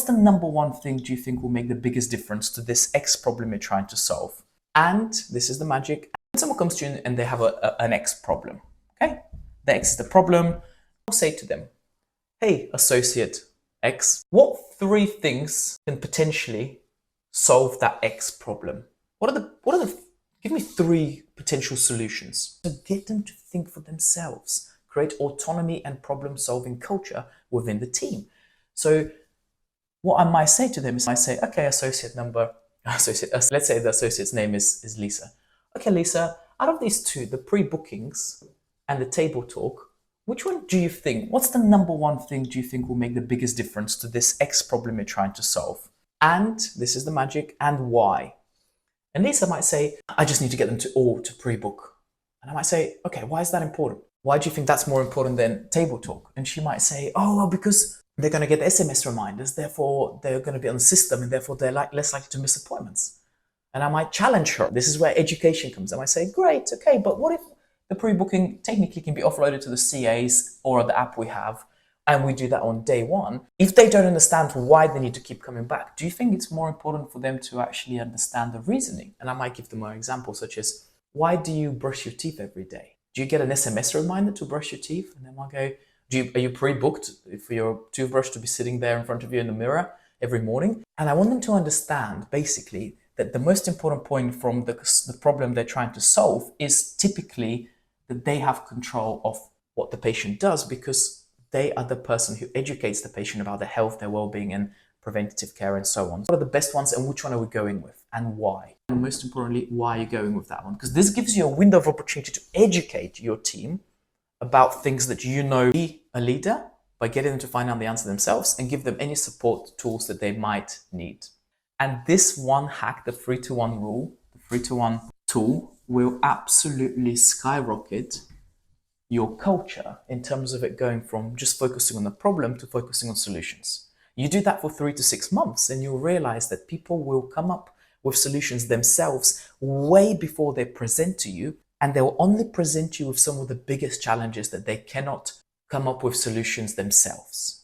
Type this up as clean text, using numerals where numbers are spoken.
the number one thing do you think will make the biggest difference to this X problem you're trying to solve? And this is the magic. When someone comes to you and they have an X problem, okay? The X is the problem. I'll say to them, hey, associate X, what 3 things can potentially solve that X problem? Give me 3 potential solutions. So get them to think for themselves. Create autonomy and problem-solving culture within the team. So what I might say to them is, I say, okay, let's say the associate's name is Lisa. Okay, Lisa, out of these 2, the pre-bookings and the table talk, which one do you think, what's the number one thing do you think will make the biggest difference to this X problem you're trying to solve? And this is the magic, and why? And Lisa might say, I just need to get them to pre-book. And I might say, okay, why is that important? Why do you think that's more important than table talk? And she might say, oh, well, because they're going to get SMS reminders, therefore they're going to be on the system, and therefore they're less likely to miss appointments. And I might challenge her. This is where education comes. I might say, great, okay, but what if the pre-booking technically can be offloaded to the CAs or the app we have, and we do that on day 1? If they don't understand why they need to keep coming back, do you think it's more important for them to actually understand the reasoning? And I might give them an example such as, why do you brush your teeth every day? Do you get an SMS reminder to brush your teeth? And then I'll go, are you pre-booked for your toothbrush to be sitting there in front of you in the mirror every morning? And I want them to understand basically that the most important point from the problem they're trying to solve is typically that they have control of what the patient does, because they are the person who educates the patient about their health, their well-being, and preventative care, and so on. What are the best ones, and which one are we going with, and why? And most importantly, why are you going with that one? Because this gives you a window of opportunity to educate your team about things that you know. Be a leader by getting them to find out the answer themselves, and give them any support tools that they might need. And this one hack, the 3-to-1 rule, the 3-to-1 tool, will absolutely skyrocket your culture in terms of it going from just focusing on the problem to focusing on solutions. You do that for 3 to 6 months, and you'll realize that people will come up with solutions themselves way before they present to you, and they'll only present you with some of the biggest challenges that they cannot come up with solutions themselves.